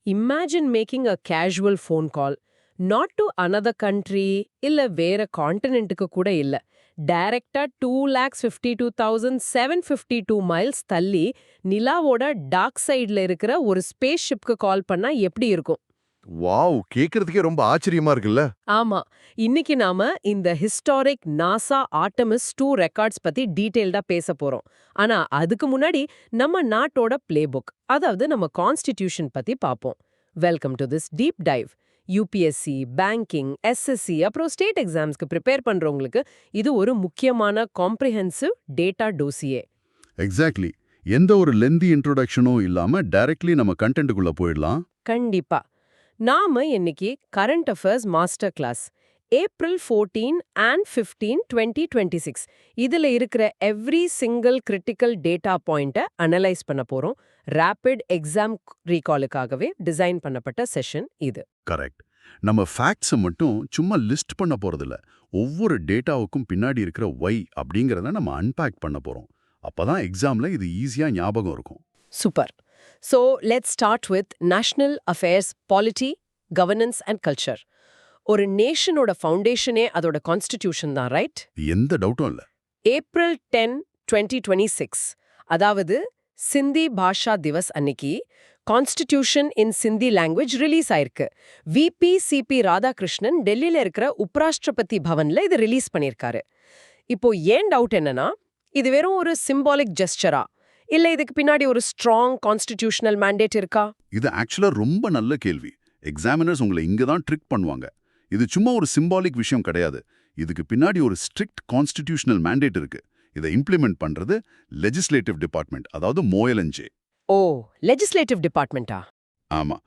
Imagine making a casual phone call, not to another country, இல்ல வேற கான்டினென்ட்டுக்கு கூட இல்ல. டைரக்டா 2,52,752 மைல்ஸ் தள்ளி நிலாவோட டார்க் சைடுல இருக்கிற ஒரு ஸ்பேஸ் ஷிப்க்கு கால் பண்ணா எப்படி இருக்கும்? வாவ்! கேக்குறதுக்கே ரொம்ப ஆச்சரியமா இருக்குல்ல. ஆமா. இன்னைக்கு நாம இந்த ஹிஸ்டாரிக் நாசா ஆர்டமிஸ் 2 ரெக்கார்ட்ஸ் பத்தி டீடைல்டா பேச போறோம். ஆனா அதுக்கு முன்னாடி நம்ம நாட்டோட பிளேபுக், அதாவது நம்ம கான்ஸ்டிடியூஷன் பத்தி பாப்போம். Welcome to this deep dive. UPSC, banking, SSC அப்புறம் ஸ்டேட் எக்ஸாம்ஸ்க்கு ப்ரிப்பேர் பண்றவங்களுக்கு இது ஒரு முக்கியமான காம்ப்ரிஹென்சிவ் டேட்டா டோசியே. எக்ஸாக்ட்லி. எந்த ஒரு லெந்தி இன்ட்ரோடக்ஷனும் இல்லாம டைரக்ட்லி நம்ம கண்டென்ட்டுக்குள்ள போயிடலாம். கண்டிப்பா. நாம இன்னைக்கு current affairs master class April 14 and 15, 2026 இதுல இருக்கிற எவ்ரி சிங்கிள் கிரிட்டிக்கல் டேட்டா பாயிண்ட்டை அனலைஸ் பண்ண போறோம். ரேபிட் எக்ஸாம் ரீகாலுக்காகவே டிசைன் பண்ணப்பட்ட செஷன் இது. கரெக்ட். நம்ம ஃபேக்ட்ஸை மட்டும் சும்மா லிஸ்ட் பண்ண போறதில்ல. ஒவ்வொரு டேட்டாவுக்கும் பின்னாடி இருக்கிற ஒய் அப்படிங்கறத நம்ம அன்பேக் பண்ண போறோம். அப்பதான் எக்ஸாம்ல இது ஈஸியா ஞாபகம் இருக்கும். Super. So let's start with national affairs, polity, governance and culture. ஒரு நேஷனோட ஃபவுண்டேஷனே அதோட கான்ஸ்டிடியூஷன் தான், ரைட்? எந்த டவுட்டும் இல்ல. ஏப்ரல் 10, 2026 அதாவது சிந்தி பாஷா திவஸ் அன்னைக்கு கான்ஸ்டிடியூஷன் இன் சிந்தி லாங்குவேஜ் ரிலீஸ் ஆயிருக்கு. விபி ராதாகிருஷ்ணன் டெல்லியில இருக்கிற உப்ராஷ்டிரபதி பவன்ல இது ரிலீஸ் பண்ணியிருக்காரு. இப்போ ஏன் டவுட் என்னன்னா, இது வெறும் ஒரு சிம்பாலிக் ஜெஸ்டரா இல்ல இதுக்கு பின்னாடி ஒரு ஸ்ட்ராங் கான்ஸ்டிடியூஷனல் மேண்டேட் இருக்கா? இது ஆக்சுவலா ரொம்ப நல்ல கேள்வி. எக்ஸாமினர்ஸ் உங்களை இங்க தான் ட்ரிக் பண்ணுவாங்க. இது சும்மா ஒரு சிம்பாலிக் விஷயம் கிடையாது. இதுக்கு பின்னாடி ஒரு ஸ்ட்ரிக்ட் கான்ஸ்டிடியூஷனல் மேண்டேட் இருக்கு. இதை இம்ப்ளிமெண்ட் பண்றது லெஜிஸ்லேட்டிவ் டிபார்ட்மெண்ட், அதாவது மோயலஞ்சே. ஓ, லெஜிஸ்லேட்டிவ் டிபார்ட்மெண்டா? ஆமா.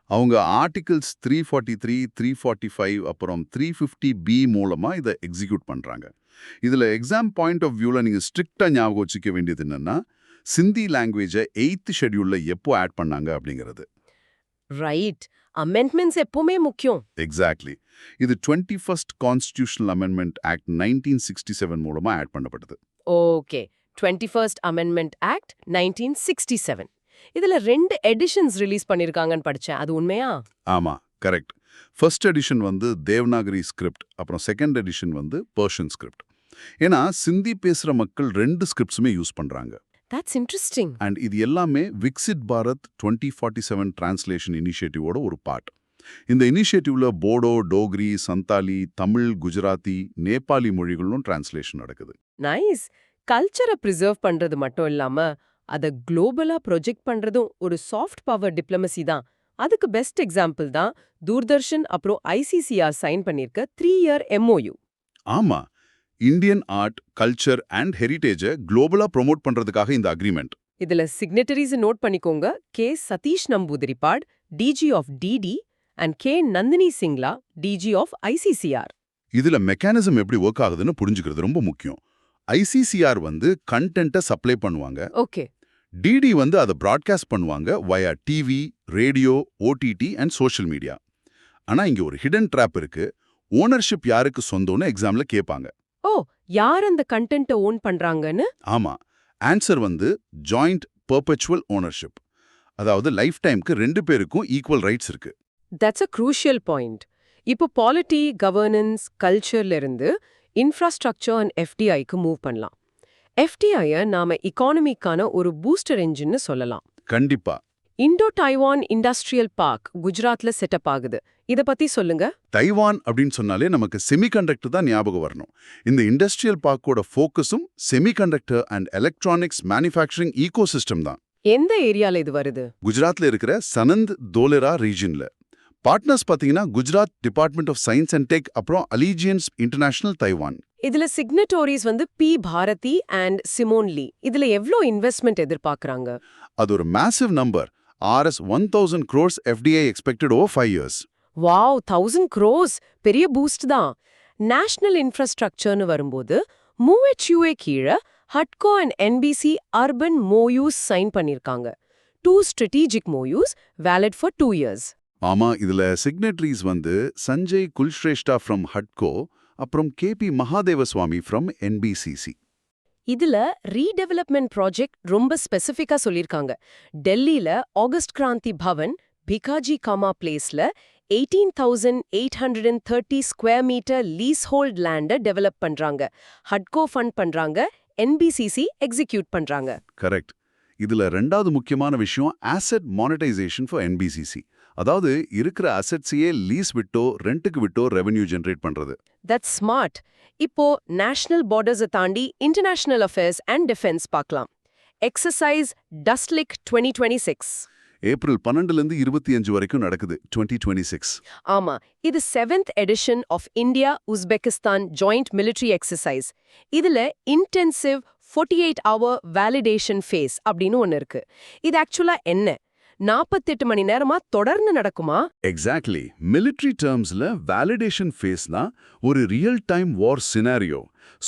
அவங்க ஆர்டிகிள்ஸ் 343, 345 அப்புறம் 350B மூலமா இதை எக்ஸிக்யூட் பண்றாங்க. இதுல எக்ஸாம் பாயிண்ட் ஆஃப் வியூல நீங்க ஸ்ட்ரிக்டா ஞாபகம் வச்சுக்க வேண்டியது என்னன்னா, சிந்தி லாங்குவேஜை 8th ஷெட்யூல்ல எப்போ ஆட் பண்ணாங்க அப்படிங்கிறது. ரைட். அமெண்ட்மெண்ட்ஸ் எப்பவுமே முக்கியம். எக்ஸாக்ட்லி. இது 21st கான்ஸ்டிடியூஷனல் அமெண்ட்மெண்ட் ஆக்ட் 1967 மூலமா ஆட் பண்ணப்பட்டது. Okay, 21st amendment act 1967. இதுல 2 எடிஷன்ஸ் ரிலீஸ் பண்ணிருக்காங்கன்னு படிச்சேன். அது உண்மையா? ஆமா, கரெக்ட். ஃபர்ஸ்ட் எடிஷன் வந்து தேவநாகரி ஸ்கிரிப்ட், அப்புறம் செகண்ட் எடிஷன் வந்து பெர்ஷியன் ஸ்கிரிப்ட். ஏன்னா சிந்தி பேசுற மக்கள் 2 ஸ்கிரிப்ட்ஸுமே யூஸ் பண்றாங்க. That's interesting. அண்ட் இது எல்லாமே விக்சிட் பாரத் 2047 டிரான்ஸ்லேஷன் இனிஷியேட்டிவோட ஒரு பார்ட். இந்த இனிஷியேட்டிவ்ல போடோ, டோக்ரி, சந்தாலி, தமிழ், குஜராத்தி, நேபாளி மொழிகளும் டிரான்ஸ்லேஷன் நடக்குது. நைஸ். கல்ச்சரை ப்ரிசர்வ் பண்றது மட்டும் இல்லாம அதை குளோபலா ப்ரொஜெக்ட் பண்றதும் ஒரு சாஃப்ட் பவர் டிப்ளமசி தான். அதுக்கு பெஸ்ட் எக்ஸாம்பிள் தான் தூர்தர்ஷன் அப்புறம் ஐசிசிஆர் சைன் பண்ணிருக்க 3-year MOU. ஆமா, இந்தியன் ஆர்ட், கல்ச்சர் அண்ட் ஹெரிட்டேஜை குளோபலா ப்ரொமோட் பண்றதுக்காக இந்த அக்ரிமெண்ட். இதுல சிக்னட்டரிஸ் நோட் பண்ணிக்கோங்க. K Satish Namboodiripad, DG of DD, and K Nandini Singla, DG of ICCR. இதுல மெக்கானிசம் எப்படி ஒர்க் ஆகுதுன்னு புரிஞ்சுக்கிறது ரொம்ப முக்கியம். ஐசிசிஆர் வந்து கண்டென்ட்டை சப்ளை பண்ணுவாங்க. ஓகே. டிடி வந்து அதை பிராட்காஸ்ட் பண்ணுவாங்க via TV, radio, OTT and social media. ஆனா இங்க ஒரு ஹிடன் ட்ராப் இருக்கு. ஓனர்ஷிப் யாருக்கு சொந்தம்னு எக்ஸாம்ல கேட்பாங்க. ஓ, யார் அந்த கண்டென்ட்டை ஓன் பண்றாங்கன்னு? ஆமா, ஆன்சர் வந்து ஜாயிண்ட் பெர்பெச்சுவல் ஓனர்ஷிப். அதாவது லைஃப் டைம்க்கு 2 பேருக்கும் ஈக்குவல் ரைட்ஸ் இருக்கு. That's a crucial point. இப்போ பாலிட்டி, கவர்னன்ஸ், கல்ச்சர்ல இருந்து இன்ஃப்ராஸ்ட்ரக்சர் அண்ட் எஃப்டிஐக்கு மூவ் பண்ணலாம். எஃப்டிஐயை நாம இக்கானமிக்கான ஒரு பூஸ்டர் என்ஜின்னு சொல்லலாம். கண்டிப்பா. இண்டோ டைவான் இண்டஸ்ட்ரியல் பார்க் குஜராத்ல செட்டப் ஆகுது. இத பத்தி சொல்லுங்க. தைவான் அப்படின்னு சொன்னாலே நமக்கு செமிகண்டக்டர் தான் ஞாபகம் வரணும். இந்த இண்டஸ்ட்ரியல் பார்க்கோட ஃபோக்கஸும் semiconductor and electronics manufacturing ecosystem தான். எந்த ஏரியால இது வருது? குஜராத்ல இருக்கிற சனந்த் தோலேரா ரீஜன்ல. பார்ட்னர்ஸ் பாத்தீங்கன்னா Gujarat department of science and tech அப்புறம் அலிஜியன்ஸ் இன்டர்நேஷனல் தைவான். இதுல சிக்னட்டோரிஸ் வந்து B Bharati and Simon Lee. இதுல எவ்ளோ இன்வெஸ்ட்மெண்ட் எதிர்பார்க்கறாங்க? அது ஒரு massive number. Rs 1000 crores FDI expected over 5 years. Wow, 1000 crores பெரிய பூஸ்ட் தான். நேஷனல் இன்ஃப்ராஸ்ட்ரக்சர்னு வரும்போது MOHUA கீழ ஹட்கோ and NBC urban MoUs sign பண்ணிருக்காங்க. 2 strategic MOUs valid for 2 years. ஆமா, இதுல சிக்னட்டரிஸ் வந்து சஞ்சய் குல்ஷ்ரேஷ்டா ஃப்ரம் ஹட்கோ, அப்புறம் கேபி மகாதேவசுவாமி ஃப்ரம் என்பிசிசி. இதுல ரீடெவலப்மெண்ட் ப்ராஜெக்ட் ரொம்ப ஸ்பெசிஃபிக்கா சொல்லிருக்காங்க. டெல்லியில ஆகஸ்ட் கிராந்தி பவன், பிகாஜி காமா பிளேஸ்ல 18,830 ஸ்கொயர் மீட்டர் லீஸ் ஹோல்ட் லேண்டை டெவலப் பண்றாங்க. ஹட்கோ ஃபண்ட் பண்றாங்க, என்பிசிசி எக்ஸிக்யூட் பண்றாங்க. கரெக்ட். இதுல ரெண்டாவது முக்கியமான விஷயம் asset monetization for NBCC. அதாவது இருக்கிற அசெட்ஸையே லீஸ் விட்டோ ரெண்ட்டுக்கு விட்டோ ரெவென்யூ ஜெனரேட் பண்றது. That's smart. இப்போ நேஷனல் பார்டர்ஸை தாண்டி இன்டர்நேஷனல் அஃபேர்ஸ் அண்ட் டிஃபென்ஸ் பார்க்கலாம். Exercise Dustlik 2026. ஏப்ரல் 12லேருந்து 25 வரைக்கும் நடக்குது 2026. ஆமா, இது 7th edition of India Uzbekistan joint military exercise. இதுல இன்டென்சிவ் 48 hour வேலிடேஷன் ஃபேஸ் அப்படின்னு ஒன்னு இருக்கு. இது ஆக்சுவலா என்ன? 48 மணி நேரமா தொடர்ந்து நடக்குமா? எக்ஸாக்ட்லி. மிலிட்டரி டேர்ம்ஸ்ல வேலிடேஷன் ஃபேஸ்னா ஒரு ரியல் டைம் வார் சினாரியோ.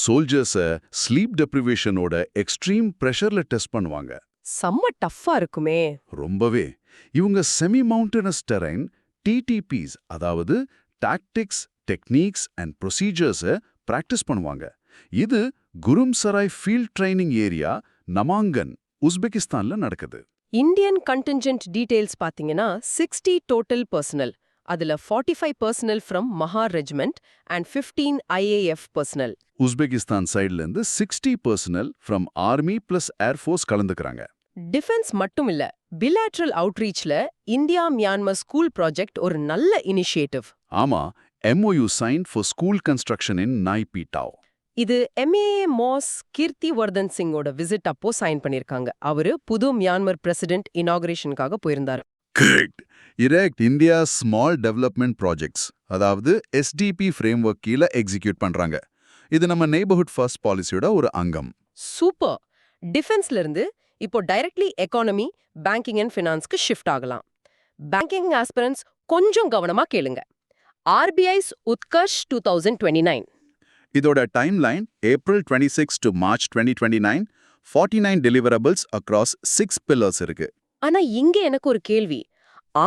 சோல்ஜர்ஸை ஸ்லீப் டெப்ரிவேஷனோட எக்ஸ்ட்ரீம் ப்ரெஷர்ல டெஸ்ட் பண்ணுவாங்க. செம்ம டஃப்பா இருக்குமே. ரொம்பவே. இவங்க செமி மவுண்டனஸ் டெரைன் டிடிபிஸ், அதாவது டாக்டிக்ஸ், டெக்னிக்ஸ் அண்ட் ப்ரொசீஜர்ஸை பிராக்டிஸ் பண்ணுவாங்க. இது குரும்சராய் ஃபீல்ட் ட்ரைனிங் ஏரியா, நமாங்கன், உஸ்பெகிஸ்தான்ல நடக்குது. இந்தியன் கண்டின்ஜென்ட் டீடைல்ஸ் பாத்தீங்கன்னா 60 டோட்டல் பர்சனல். அதுல 45 personnel from Mahar regiment and 15 IAF personnel. Uzbekistan சைடுல இருந்து 60 personnel from army plus air force கலந்துக்கிறாங்க. டிஃபென்ஸ் மட்டும் இல்ல, பிலாட்ரல் அவுட்ரீச்ல இந்தியா மியான்மர் ஸ்கூல் ப்ராஜெக்ட் ஒரு நல்ல இனிஷியேட்டிவ். ஆமா, MOU signed for school construction in Naypyidaw. இது MAA மாஸ் கீர்த்தி வர்தன் சிங்கோட விசிட் அப்போ சைன் பண்ணிருக்காங்க. அவரு புது மியான்மர் பிரசிடென்ட் இனாகரேஷனுக்காக போயிருந்தாரு. கரெக்ட். இரெக்ட் இந்தியா ஸ்மால் டெவலப்மெண்ட் ப்ராஜெக்ட்ஸ், அதாவது SDP ஃப்ரேம்வொர்க் கீழ எக்ஸிக்யூட் பண்றாங்க. இது நம்ம நெய்பர்ஹுட் ஃபர்ஸ்ட் பாலிசியோட ஒரு அங்கம். சூப்பர். டிஃபென்ஸ்ல இருந்து இப்போ டைரக்ட்லி எக்கானமி, பேங்கிங் அண்ட் ஃபினான்ஸ்க்கு ஷிஃப்ட் ஆகலாம். பேங்கிங் ஆஸ்பிரன்ஸ் கொஞ்சம் கவனமா கேளுங்க. RBI's உத்கர்ஷ் 2029. இதோட timeline April 26 to March 2029, 49 deliverables across 6 pillars இருக்கு. ஆனா இங்க எனக்கு ஒரு கேள்வி.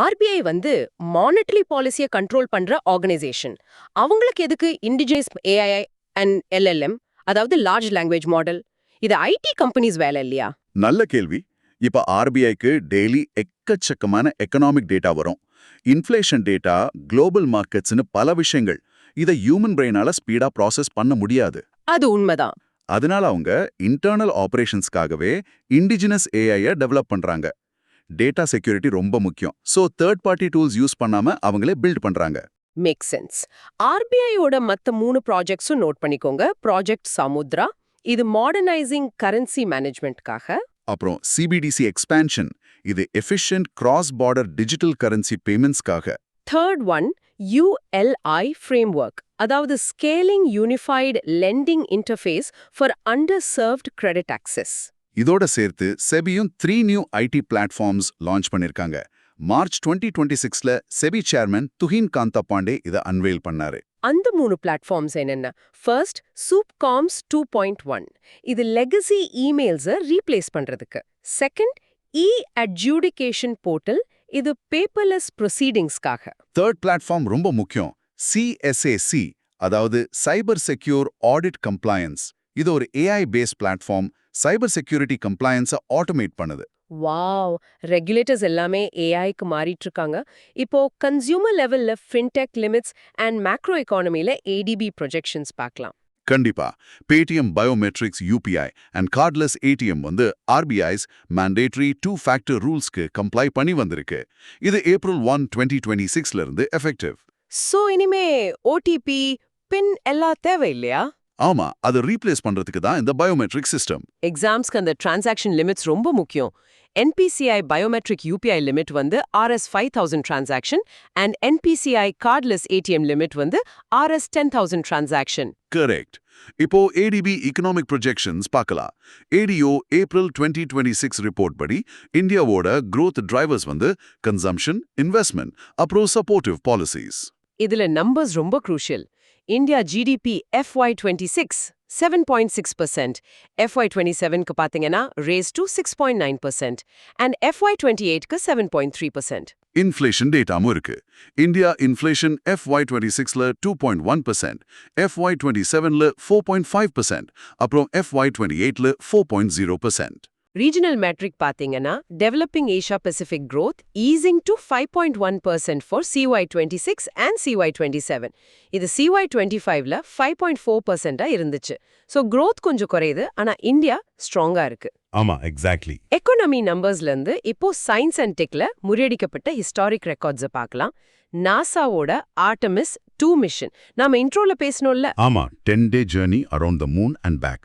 RBI வந்து மானிட்டரி பாலிசியை கண்ட்ரோல் பண்ற ஆர்கனைசேஷன். அவங்களுக்கு எதுக்கு இண்டிஜினஸ் AI அண்ட் LLM, அதாவது லார்ஜ் லாங்குவேஜ் மாடல்? இது IT கம்பெனிஸ் வேலை இல்லையா? நல்ல கேள்வி. இப்ப RBIக்கு டெய்லி எக்கச்சக்கமான எக்கனாமிக் டேட்டா வரும். இன்ஃப்ளேஷன் டேட்டா, குளோபல் மார்க்கெட்ஸ்னு பல விஷயங்கள். இதை ஹியூமன் பிரெயினால ஸ்பீடா ப்ராசஸ் பண்ண முடியாது. அது உண்மைதான். அதனால அவங்க இன்டர்னல் ஆபரேஷன்ஸ்க்காகவே இண்டிஜினஸ் AI டெவலப் பண்றாங்க. டேட்டா செக்யூரிட்டி ரொம்ப முக்கியம். So third party tools use பண்ணாம அவங்களே பில்ட் பண்றாங்க. Make sense. RBIயோட மத்த 3 ப்ராஜெக்ட்ஸும் நோட் பண்ணிக்கோங்க. ப்ராஜெக்ட் சமுத்ரா, இது மாடர்னைசிங் கரன்சி மேனேஜ்மெண்ட்காக. அப்புறம் CBDC எக்ஸ்பான்ஷன், இது efficient cross border digital currency பேமெண்ட்ஸ்க்காக. தேர்ட் ஒன் ULI framework, அதாவது scaling unified lending interface for underserved credit access. இதோட சேர்த்து செபியும் 3 நியூ IT பிளாட்ஃபார்ம்ஸ் லான்ச் பண்ணிருக்காங்க. March 2026ல SEBI chairman Tuhin Kantha Pandey இதை அன்வெயில் பண்ணாரு. அந்த 3 பிளாட்ஃபார்ம்ஸ் என்னென்ன? ஃபர்ஸ்ட் சூப்காம்ஸ் 2.1, இது லெகசி இமெயில்ஸை ரீப்ளேஸ் பண்றதுக்கு. செகண்ட் adjudication போர்ட்டல், இது பேப்பர்லெஸ் ப்ரொசீடிங்ஸ்க்காக. தேர்ட் பிளாட்ஃபார்ம் ரொம்ப முக்கியம், CSAC, அதாவது சைபர் செக்யூர் ஆடிட் கம்ப்ளையன்ஸ். இது ஒரு AI based platform, cyber security கம்ப்ளையன்ஸை ஆட்டோமேட் பண்ணுது. வாவ், ரெகுலேட்டர்ஸ் எல்லாமே AIக்கு மாறிட்டு இருக்காங்க. இப்போ கன்சியூமர் லெவல்ல ஃபின்டெக் லிமிட்ஸ் அண்ட் மேக்ரோ எக்கானமில ADB ப்ரொஜெக்ஷன்ஸ் பார்க்கலாம். கண்டிப்பா. Paytm biometrics UPI and cardless ATM வந்து RBI's mandatory 2-factor ரூல்ஸ்க்கு கம்ப்ளை பண்ணி வந்திருக்கு. இது ஏப்ரல் 1, 2026ல இருந்து எஃபெக்டிவ். சோ இனிமே OTP பின் எல்லாம் தேவை இல்லையா? ஆமா, அதை ரீப்ளேஸ் பண்றதுக்கு தான் இந்த பயோமெட்ரிக் சிஸ்டம். எக்ஸாம்ஸ்க்கு அந்த டிரான்சாக்ஷன் லிமிட்ஸ் ரொம்ப முக்கியம். NPCI பயோமெட்ரிக் UPI லிமிட் வந்து Rs 5000 transaction and NPCI cordless ATM limit வந்து Rs 10000 டிரான்சாக்ஷன். கரெக்ட். இப்போ ADB எகனாமிக் ப்ரொஜெக்ஷன்ஸ் பார்க்கலாம். ADO ஏப்ரல் 2026 ரிப்போர்ட் படி இந்தியாவோட growth டிரைவர்ஸ் வந்து கன்சம்ஷன், இன்வெஸ்ட்மெண்ட், அப்புறம் சப்போர்ட்டிவ் பாலிசிஸ். இதுல நம்பர்ஸ் ரொம்ப crucial. இந்தியா GDP FY26 7.6%, FY27க்கு பாத்தீங்கன்னா raise to 6.9% and FY28க்கு 7.3%. இன்ஃப்ளேஷன் டேட்டாமும் இருக்கு. இந்தியா இன்ஃப்ளேஷன் FY26ல 2.1%, FY27ல 4.5%, அப்புறம் FY28ல 4.0%. ரீஜனல் மேட்ரிக் பாத்தீங்கன்னா developing Asia Pacific growth easing to 5.1% for CY26 and CY27. இது CY25ல 5.4%-ஆ இருந்துச்சு. ஸோ growth கொஞ்சம் குறையுது, ஆனா இந்தியா ஸ்ட்ராங்கா இருக்கு. ஆமா, எக்ஸாக்ட்லி. எக்கானமி நம்பர்ஸ்ல இருந்து இப்போ சயின்ஸ் அண்ட் டெக்ல முறியடிக்கப்பட்ட ஹிஸ்டாரிக் ரெக்கார்ட்ஸை பார்க்கலாம். நாசாவோட ஆர்டமிஸ் 2 மிஷன் நாம இன்ட்ரோல பேசணும்ல. ஆமா, 10-day journey around the moon and back.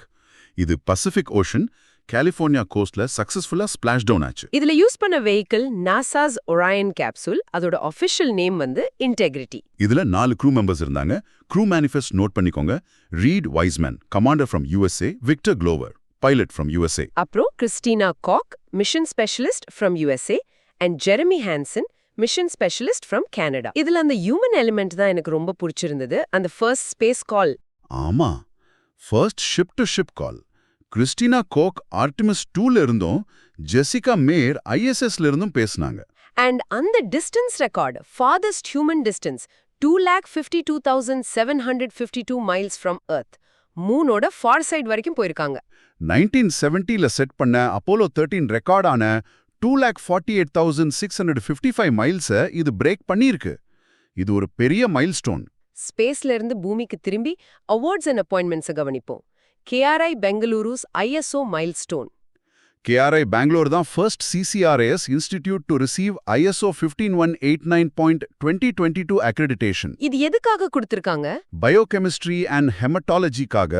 இது பசிபிக் ஓஷன் கலிஃபோர்னியா கோஸ்ட்ல சக்சஸ்ஃபுல்லா ஸ்பிளாஷ் டவுன் ஆச்சு. இதுல யூஸ் பண்ண வெஹிக்கிள் நாசாஸ் ஒராயன் கேப்சூல். அதோட ஆஃபிஷியல் நேம் வந்து இன்டெகிரிட்டி. இதுல 4 crew members இருந்தாங்க. crew manifest நோட் பண்ணிக்கோங்க. Reid Wiseman, commander from USA, Victor Glover, pilot from USA. அப்புறம் Christina Koch, mission specialist from USA, and Jeremy Hansen, mission specialist from Canada. இதுல அந்த human element தான் எனக்கு ரொம்ப பிடிச்சிருந்தது. அந்த ஃபர்ஸ்ட் ஸ்பேஸ் கால். ஆமா, first ship to ship call. Christina Koch Artemis 2ல இருந்தும் ஜெசிகா மேர் ISSல இருந்தும் பேசினாங்க. அண்ட் அந்த distance record, farthest human distance 2,52,752 miles from Earth, மூனோட ஃபார் சைட் வரைக்கும் போயிருக்காங்க. 1970ல செட் பண்ண அப்போலோ 13 ரெக்கார்டான 2,48,655 மைல்ஸை இது பிரேக் பண்ணியிருக்கு. இது ஒரு பெரிய மைல்ஸ்டோன். ஸ்பேஸ்ல இருந்து பூமிக்கு திரும்பி அவார்ட்ஸ் அண்ட் அப்பாயின்மெண்ட்ஸை கவனிப்போம். KRI Bengaluru's ISO milestone. KRI Bangalore தான் first CCRAS institute to receive ISO 15189.2022 accreditation. இது எதுக்காக கொடுத்திருக்காங்க? பயோகெமிஸ்ட்ரி அண்ட் ஹெமட்டாலஜிக்காக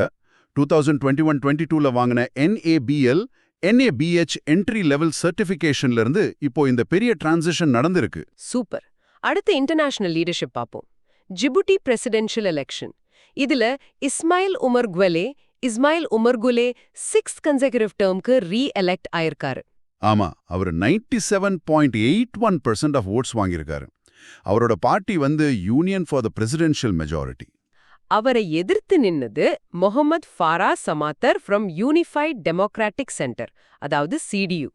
2021-22ல வாங்கின NABL, NABH என்ட்ரி லெவல் சர்டிஃபிகேஷன்ல இருந்து இப்போ இந்த பெரிய டிரான்சிஷன் நடந்திருக்கு. சூப்பர். அடுத்து இன்டர்நேஷனல் லீடர்ஷிப் பார்ப்போம். Djibouti presidential election. இதுல Ismail Omar Guelleh 6th consecutive டேர்ம்க்கு ரீஎலெக்ட் ஆயிருக்காரு. ஆமா, அவர் 97.81% ஆஃப் ஓட்ஸ் வாங்கியிருக்காரு. அவரோட பார்ட்டி வந்து union for the presidential majority. அவரை எதிர்த்து நின்னது Mohamed Farah Samatar from unified democratic centre, அதாவது CDU.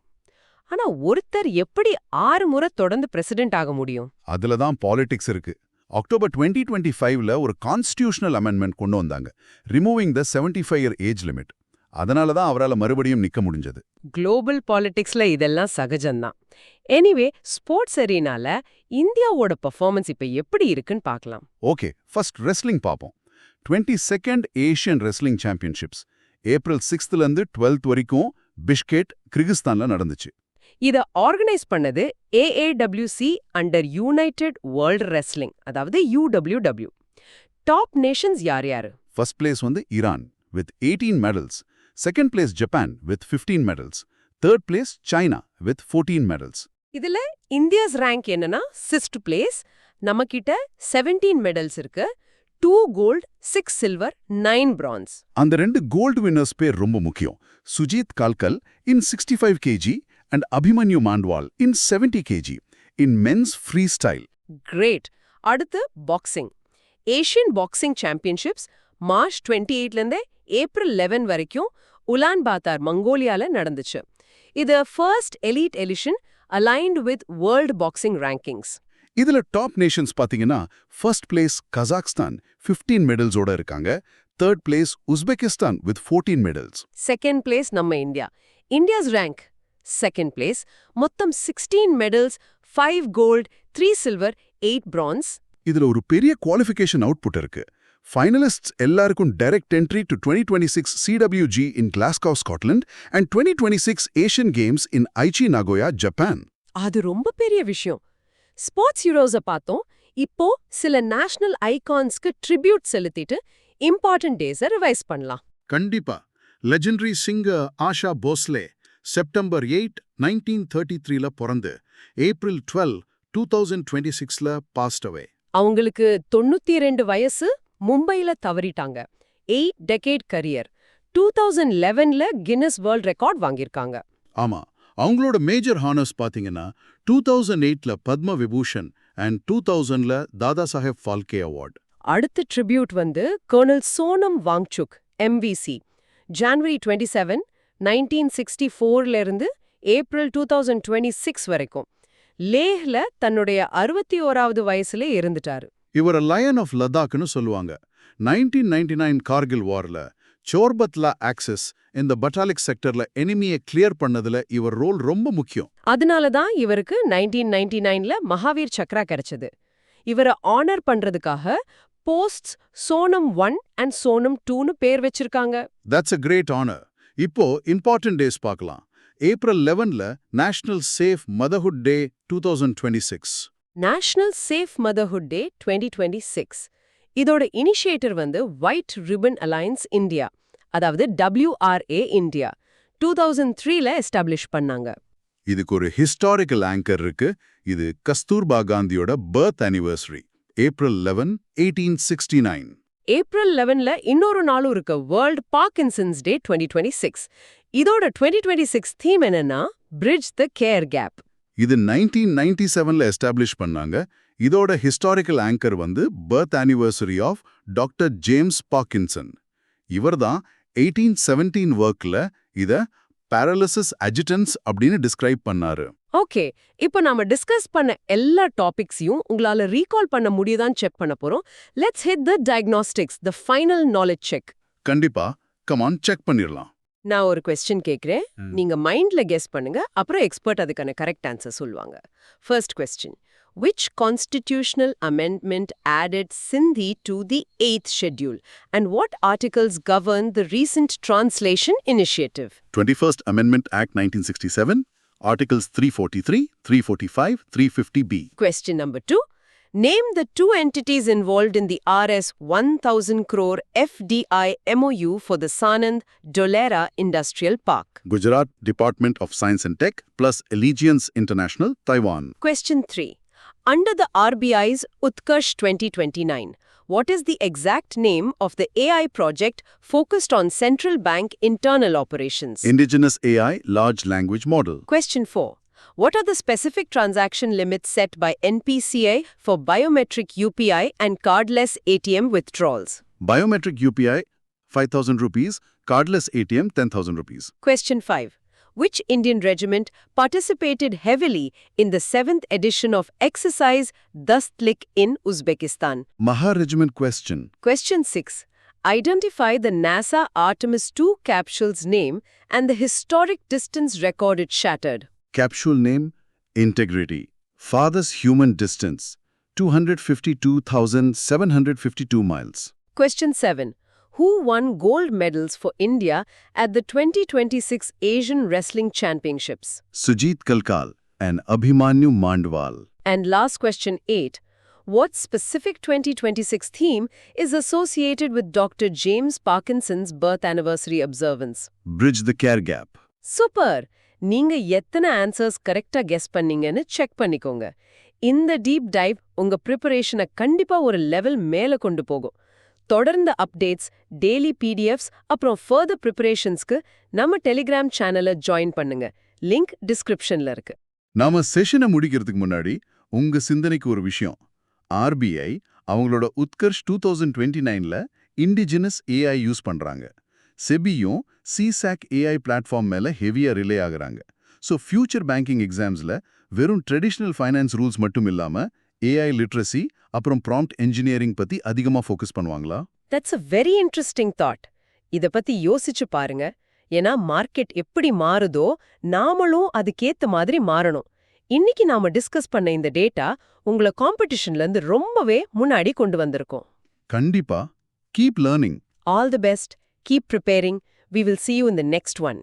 ஆனா ஒருத்தர் எப்படி 6 முறை தொடர்ந்து பிரசிடென்ட் ஆக முடியும்? அதுல தான் பாலிடிக்ஸ் இருக்கு. அக்டோபர் 2025ல ஒரு கான்ஸ்டிடியூஷனல் அமெண்ட்மெண்ட் கொண்டு வந்தாங்க, ரிமூவிங் த 75-year ஏஜ் லிமிட். அதனால தான் அவரால் மறுபடியும் நிக்க முடிஞ்சது. குளோபல் பாலிடிக்ஸ்ல இதெல்லாம் சகஜம்தான். எனிவே, ஸ்போர்ட்ஸ் அரீனால இந்தியாவோட பெர்ஃபார்மன்ஸ் இப்ப எப்படி இருக்குன்னு பார்க்கலாம். ஓகே, ஃபர்ஸ்ட் ரெஸ்லிங் பார்ப்போம். 22nd Asian wrestling championships April 6th இருந்து 12th வரைக்கும் பிஷ்கெட், கிர்கிஸ்தான்ல நடந்துச்சு. இத ஆர்கனைஸ் பண்ணது AAWC under United world wrestling, அதாவது UWW. டாப் நேஷன்ஸ் யார் யாரு? ஃபர்ஸ்ட் பிளேஸ் வந்து Iran with 18 medals, second place Japan with 15 medals, third place China with 14 medals. இதுல இந்தியாஸ் ரேங்க் என்னன்னா 6th பிளேஸ். நமக்கிட்ட 17 மெடல்ஸ் இருக்கு. 2 கோல்ட், 6 சில்வர், 9 பிரான்ஸ். அந்த 2 gold winners பேர் ரொம்ப முக்கியம். சுஜித் கால்கல் இன் 65 kg and Abhimanyu Mandwal in 70 kg in men's freestyle. Great. அடுத்து boxing. Asian boxing championships March 28லேருந்து April 11 வரைக்கும் உலான் பாத்தார், மங்கோலியால நடந்துச்சு. இது first elite edition aligned with world boxing rankings. இதுல டாப் நேஷன்ஸ் பாத்தீங்கன்னா ஃபர்ஸ்ட் பிளேஸ் கசாக்ஸ்தான் 15 மெடல்ஸோட இருக்காங்க. Third place Uzbekistan with 14 medals. Second place நம்ம India. India's rank second place. மொத்தம் 16 மெடல்ஸ், 5 கோல்ட், 3 சில்வர், 8 பிரான்ஸ். இதுல ஒரு பெரிய குவாலிஃபிகேஷன் அவுட்புட் இருக்கு. ஃபைனலிஸ்ட்ஸ் எல்லாருக்கும் direct entry to 2026 CWG in Glasgow, Scotland and 2026 Asian Games in Aichi, Nagoya, Japan. அது ரொம்ப பெரிய விஷயம். ஸ்போர்ட்ஸ் ஹீரோஸை பார்த்தோம். இப்போ சில நேஷனல் ஐகான்ஸ்க்கு ட்ரிபியூட் செலுத்திட்டு இம்பார்ட்டன்ட் டேஸை ரிவைஸ் பண்ணலாம். கண்டிப்பா. Legendary singer Asha Bhosle September 8, 1933ல பிறந்து ஏப்ரல் 12, 2026ல பாஸ்ட் அவே. அவங்களுக்கு 92 வயசு. மும்பைல தவறிட்டாங்க. 8 டெகேட் கரியர். 2011ல கின்னஸ் வேர்ல்ட் ரெக்கார்ட் வாங்கியிருக்காங்க. ஆமா, அவங்களோட மேஜர் ஹானர்ஸ் பாத்தீங்கன்னா 2008ல பத்ம விபூஷன் அண்ட் 2000ல தாதா சாஹேப் ஃபால்கே அவார்ட். அடுத்த ட்ரிபியூட் வந்து colonel Sonam Wangchuk, MVC. January 27, 1964ல இருந்து ஏப்ரல் 2026 வரைக்கும் லேஹ்ல தன்னுடைய 61வது வயசுல இருந்துட்டாரு. இவர லயன் ஆஃப் லடாக்னு சொல்லுவாங்க. 1999 கார்கில் வார்ல சோர்பத்லா ஆக்சஸ் இந்த பட்டாலிக் செக்டர்ல எனிமியை கிளியர் பண்ணதுல இவர் ரோல் ரொம்ப முக்கியம். அதனால தான் இவருக்கு 1999ல மகாவீர் சக்ரா கிடைச்சது. இவரை ஆனர் பண்றதுக்காக போஸ்ட்ஸ் சோனம் 1 அண்ட் சோனம் 2னு பேர் வச்சிருக்காங்க. That's a great honor. இப்போ இம்பார்ட்டன்ட் டேஸ் பார்க்கலாம். ஏப்ரல் 11ல நேஷனல் சேஃப் மதர்ஹுட் டே 2026. நேஷனல் சேஃப் மதர்ஹுட் டே 2026. இதோட இனிஷியேட்டர் வந்து ஒயிட் ரிப்பன் அலையன்ஸ் இந்தியா, அதாவது WRA இந்தியா 2003ல எஸ்டாப்ளிஷ் பண்ணாங்க. இதுக்கு ஒரு ஹிஸ்டாரிக்கல் ஆங்கர் இருக்கு. இது கஸ்தூர்பா காந்தியோட பர்த் anniversary. ஏப்ரல் 11, 1869. ஏப்ரல் 11ல இன்னொரு நாளும் இருக்கு, வேர்ல்ட் பார்க்கின்சன்ஸ் டே 2026. இதோட 2026 தீம் என்னன்னா பிரிட்ஜ் த கேர் கேப். இது 1997ல எஸ்டாப்ளிஷ் பண்ணாங்க. இதோட ஹிஸ்டாரிக்கல் ஆங்கர் வந்து birth anniversary of doctor James Parkinson. இவர்தான் 1817 ஒர்க்ல இத paralysis agitans அப்படின்னு டிஸ்கிரைப் பண்ணாரு. ஓகே, இப்போ நாம டிஸ்கஸ் பண்ண எல்லா டாபிக்ஸையும் உங்களால ரீகால் பண்ண முடியுதான்னு செக் பண்ண போறோம். Let's hit the diagnostics, the final knowledge check. கண்டிப்பா, கமான் செக் பண்ணிரலாம். நான் ஒரு கொஸ்டின் கேக்குறேன், நீங்க மைண்ட்ல கெஸ் பண்ணுங்க, அப்புறம் எக்ஸ்பர்ட் அதுக்கான கரெக்ட் ஆன்சர் சொல்லுவாங்க. First question, which constitutional amendment added Sindhi to the 8th schedule and what articles govern the recent translation initiative? 21st Amendment Act 1967, Articles 343, 345, 350B. Question number 2, name the two entities involved in the Rs 1000 crore FDI MOU for the Sanand Dholera Industrial Park. Gujarat Department of Science and Tech plus Allegiance International, Taiwan. Question 3, under the RBI's Utkarsh 2029, what is the exact name of the AI project focused on central bank internal operations? Indigenous AI Large Language Model. Question 4. What are the specific transaction limits set by NPCI for biometric UPI and cardless ATM withdrawals? Biometric UPI 5,000 rupees, cardless ATM 10,000 rupees. Question 5. Which Indian regiment participated heavily in the 7th edition of exercise Dastlik in Uzbekistan? Maha Regiment question. Question 6. Identify the NASA Artemis II capsule's name and the historic distance record it shattered. Capsule name Integrity. Farthest human distance 252,752 miles. Question 7. Who won gold medals for India at the 2026 Asian Wrestling Championships? Sujit Kalkal and Abhimanyu Mandwal. And last question 8. What specific 2026 theme is associated with Dr. James Parkinson's birth anniversary observance? Bridge the care gap. Super! நீங்க எத்தனை answers கரெக்டா guess பண்ணீங்கன்னு check பண்ணிக்கோங்க. இந்த deep dive உங்க ப்ரிப்பரேஷனை கண்டிப்பா ஒரு level மேல கொண்டு போகும். தொடர்ந்த அப்டேட்ஸ், டெய்லி PDFs அப்புறம் ஃபர்தர் ப்ரிப்பரேஷன்ஸ்க்கு நம்ம டெலிகிராம் சேனலை ஜாயின் பண்ணுங்க. லிங்க் டிஸ்கிரிப்ஷன்ல இருக்கு. நாம செஷனை முடிக்கிறதுக்கு முன்னாடி உங்க சிந்தனைக்கு ஒரு விஷயம். RBI அவங்களோட உத்கர்ஷ் 2029ல இண்டிஜினஸ் AI யூஸ் பண்றாங்க. செபியும் CSAC AI பிளாட்ஃபார்ம் மேல ஹெவியா ரிலே ஆகுறாங்க. ஸோ ஃபியூச்சர் பேங்கிங் எக்ஸாம்ஸ்ல வெறும் ட்ரெடிஷ்னல் ஃபைனான்ஸ் ரூல்ஸ் மட்டும் இல்லாம AI லிட்ரஸி அப்புறம் ப்ராம்ப்ட் என்ஜினியரிங் பத்தி அதிகமா ஃபோக்கஸ் பண்ணுவாங்களா? That's a very interesting thought. இத பத்தி யோசிச்சு பாருங்க. ஏன்னா மார்க்கெட் எப்படி மாறுதோ நாமளும் அதுக்கேத்த மாதிரி மாறணும். இன்னைக்கு நாம டிஸ்கஸ் பண்ண இந்த டேட்டா உங்களை காம்படிஷன்ல இருந்து ரொம்பவே முன்னாடி கொண்டு வந்திருக்கோம். கண்டிப்பா. Keep learning. All the best. Keep preparing. We will see you in the next one.